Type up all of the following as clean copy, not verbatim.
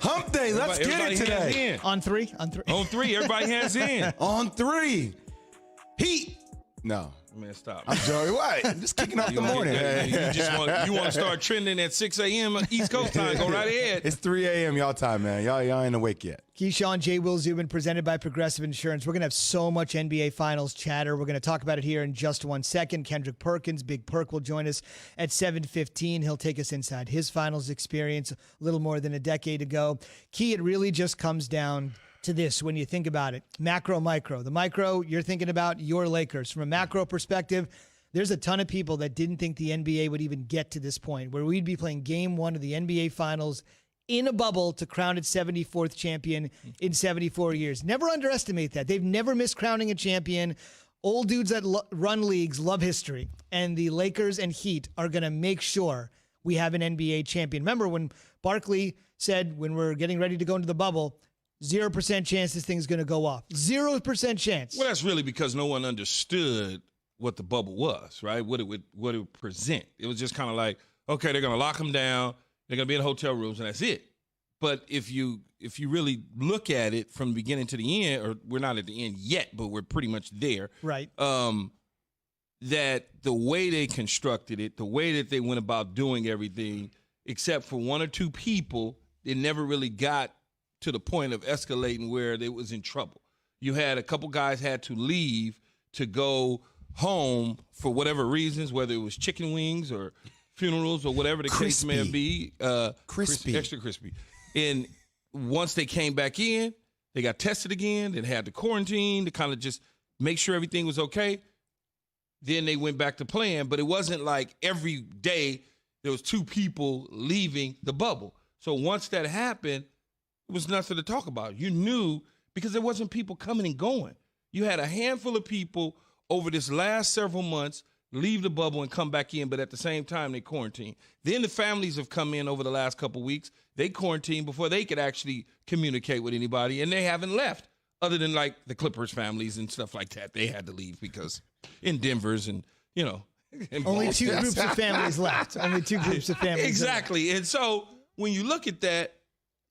Hump day. Let's get it today. On three. On three. Everybody hands in. On three. Heat. No. Man, stop. I'm Joey White. I'm just kicking off the morning. You want to start trending at 6 a.m. East Coast time. Go right ahead. It's 3 a.m. y'all time, man. Y'all ain't awake yet. Keyshawn, J. Will Zubin, presented by Progressive Insurance. We're going to have so much NBA Finals chatter. We're going to talk about it here in just 1 second. Kendrick Perkins, Big Perk, will join us at 7:15. He'll take us inside his Finals experience a little more than a decade ago. Key, it really just comes down to this when you think about it. Macro, micro. The micro, you're thinking about your Lakers. From a macro perspective, there's a ton of people that didn't think the NBA would even get to this point where we'd be playing game one of the NBA Finals in a bubble to crown its 74th champion in 74 years. Never underestimate that. They've never missed crowning a champion. Old dudes that run leagues love history, and the Lakers and Heat are going to make sure we have an NBA champion. Remember when Barkley said when we're getting ready to go into the bubble, 0% chance this thing's going to go off. 0% chance. Well, that's really because no one understood what the bubble was, right? What it would present. It was just kind of like, okay, they're going to lock them down. They're going to be in hotel rooms, and that's it. But if you really look at it from the beginning to the end, or we're not at the end yet, but we're pretty much there. Right. That the way they constructed it, the way that they went about doing everything, except for one or two people, it never really got to the point of escalating where they was in trouble. You had a couple guys had to leave to go home for whatever reasons, whether it was chicken wings or funerals or whatever the case may be. Crispy. Extra crispy. And once they came back in, they got tested again, then had to quarantine to kind of just make sure everything was okay. Then they went back to playing, but it wasn't like every day there was two people leaving the bubble. So once that happened, it was nothing to talk about. You knew because there wasn't people coming and going. You had a handful of people over this last several months leave the bubble and come back in, but at the same time they quarantine. Then the families have come in over the last couple of weeks. They quarantined before they could actually communicate with anybody, and they haven't left other than like the Clippers families and stuff like that. They had to leave because in Denver's and, you know. Only two groups of families left. Only two groups of families. Exactly. And so when you look at that,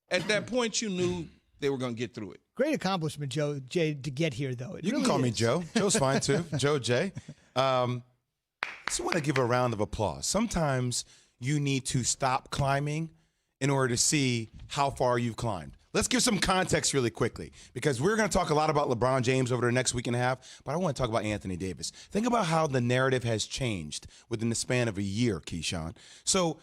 at that point, you knew they were going to get through it. Great accomplishment, Jay, to get here, though. You can call me Joe. Joe's fine, too. Joe Jay. I just want to give a round of applause. Sometimes you need to stop climbing in order to see how far you've climbed. Let's give some context really quickly because we're going to talk a lot about LeBron James over the next week and a half, but I want to talk about Anthony Davis. Think about how the narrative has changed within the span of a year, Keyshawn. So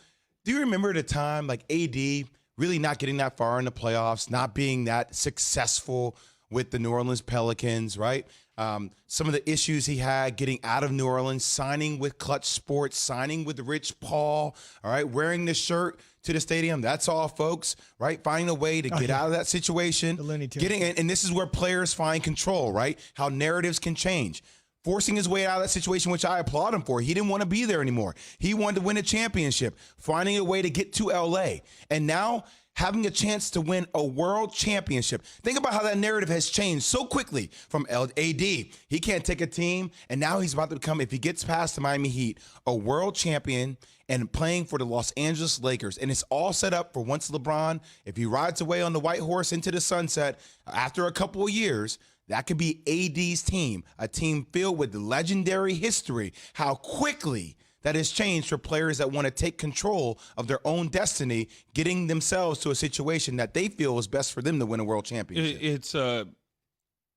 do you remember the time like AD really not getting that far in the playoffs, not being that successful with the New Orleans Pelicans, right? Some of the issues he had getting out of New Orleans, signing with Clutch Sports, signing with Rich Paul, all right, wearing the shirt to the stadium. That's all, folks, right? Finding a way to get out of that situation. The Looney Tunes. And this is where players find control, right? How narratives can change. Forcing his way out of that situation, which I applaud him for. He didn't want to be there anymore. He wanted to win a championship, finding a way to get to L.A. And now having a chance to win a world championship. Think about how that narrative has changed so quickly from AD. He can't take a team, and now he's about to become, if he gets past the Miami Heat, a world champion and playing for the Los Angeles Lakers. And it's all set up for once LeBron, if he rides away on the white horse into the sunset after a couple of years, that could be AD's team, a team filled with legendary history. How quickly that has changed for players that want to take control of their own destiny, getting themselves to a situation that they feel is best for them to win a world championship. It's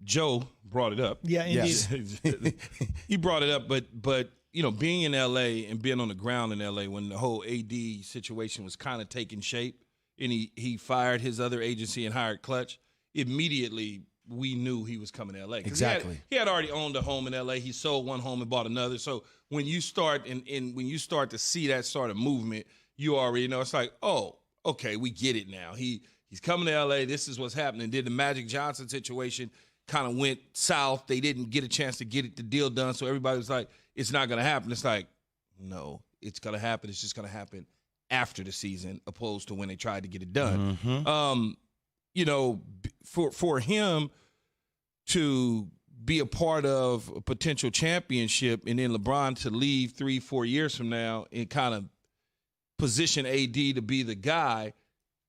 Joe brought it up. Yeah, indeed. Yes. He brought it up, but you know, being in L.A. and being on the ground in L.A. when the whole AD situation was kind of taking shape, and he fired his other agency and hired Clutch, immediately we knew he was coming to L.A. Exactly. He had already owned a home in L.A. He sold one home and bought another. So when you start and when you start to see that sort of movement, you already know it's like, oh, okay, we get it now. He's coming to L.A. This is what's happening. Did the Magic Johnson situation kind of went south? They didn't get a chance to get the deal done. So everybody was like, it's not going to happen. It's like, no, it's going to happen. It's just going to happen after the season opposed to when they tried to get it done. Mm-hmm. You know, for him to be a part of a potential championship and then LeBron to leave 3-4 years from now and kind of position AD to be the guy,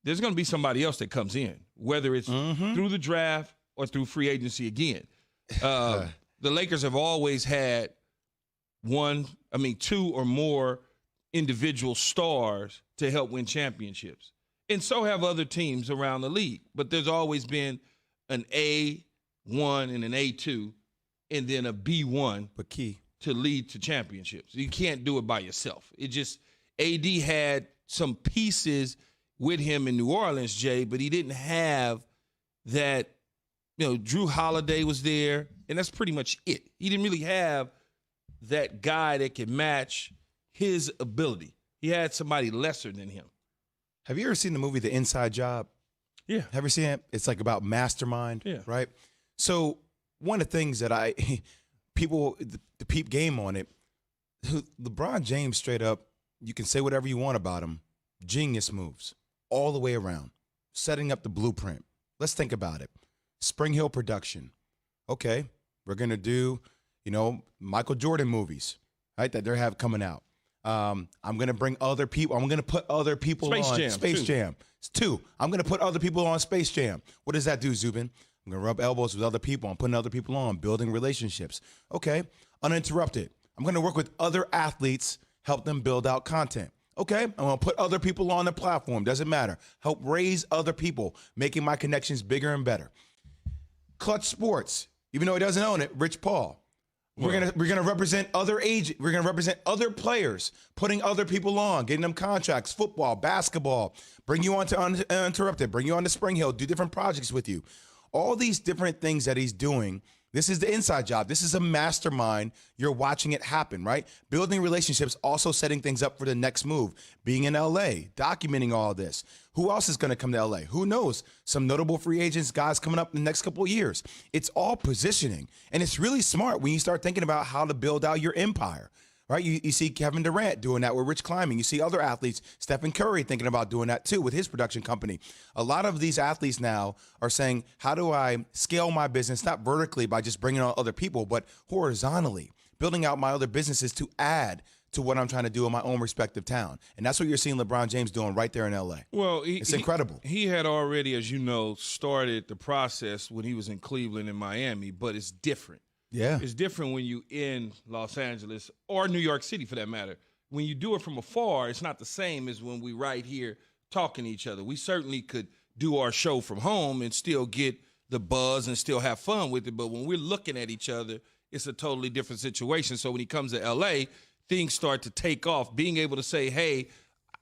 there's going to be somebody else that comes in, whether it's through the draft or through free agency again. The Lakers have always had two or more individual stars to help win championships. And so have other teams around the league. But there's always been an A1 and an A2 and then a B1 but key to lead to championships. You can't do it by yourself. AD had some pieces with him in New Orleans, Jay, but he didn't have that. Drew Holiday was there, and that's pretty much it. He didn't really have that guy that could match his ability. He had somebody lesser than him. Have you ever seen the movie The Inside Job? Yeah. Have you seen it? It's like about mastermind, right? So one of the things that the peep game on it, LeBron James straight up, you can say whatever you want about him, genius moves all the way around, setting up the blueprint. Let's think about it. Spring Hill production. Okay, we're going to do, Michael Jordan movies, right, that they have coming out. I'm going to bring other people. I'm going to put other people on Space Jam. It's 2. I'm going to put other people on Space Jam. What does that do, Zubin? I'm going to rub elbows with other people. I'm putting other people on, building relationships. Okay, uninterrupted. I'm going to work with other athletes, help them build out content. Okay, I'm going to put other people on the platform. Doesn't matter. Help raise other people, making my connections bigger and better. Clutch Sports, even though he doesn't own it, Rich Paul. We're gonna represent other agents. We're gonna represent other players, putting other people on, getting them contracts, football, basketball. Bring you on to Uninterrupted. Bring you on to Spring Hill. Do different projects with you. All these different things that he's doing. This is the inside job. This is a mastermind. You're watching it happen, right? Building relationships, also setting things up for the next move. Being in LA, documenting all this. Who else is going to come to LA? Who knows? Some notable free agents, guys coming up in the next couple of years. It's all positioning. And it's really smart when you start thinking about how to build out your empire. Right, you see Kevin Durant doing that with Rich Climbing. You see other athletes, Stephen Curry, thinking about doing that too with his production company. A lot of these athletes now are saying, how do I scale my business, not vertically by just bringing on other people, but horizontally, building out my other businesses to add to what I'm trying to do in my own respective town. And that's what you're seeing LeBron James doing right there in L.A. Well, it's incredible. He had already, as you know, started the process when he was in Cleveland and Miami, but it's different. Yeah. It's different when you in Los Angeles or New York City for that matter. When you do it from afar, it's not the same as when we right here talking to each other. We certainly could do our show from home and still get the buzz and still have fun with it. But when we're looking at each other, it's a totally different situation. So when he comes to L.A., things start to take off. Being able to say, hey,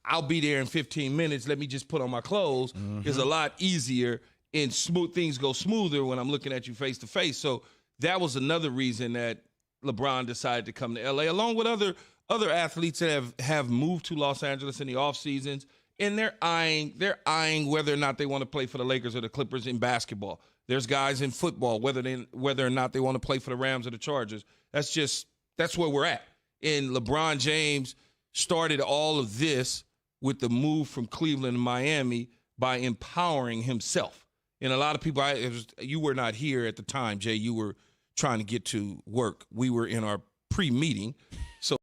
I'll be there in 15 minutes. Let me just put on my clothes is a lot easier, and things go smoother when I'm looking at you face to face. So that was another reason that LeBron decided to come to L.A., along with other athletes that have moved to Los Angeles in the off seasons, and they're eyeing whether or not they want to play for the Lakers or the Clippers in basketball. There's guys in football, whether or not they want to play for the Rams or the Chargers. That's where we're at. And LeBron James started all of this with the move from Cleveland to Miami by empowering himself. And a lot of people, you were not here at the time, Jay. You were trying to get to work. We were in our pre-meeting.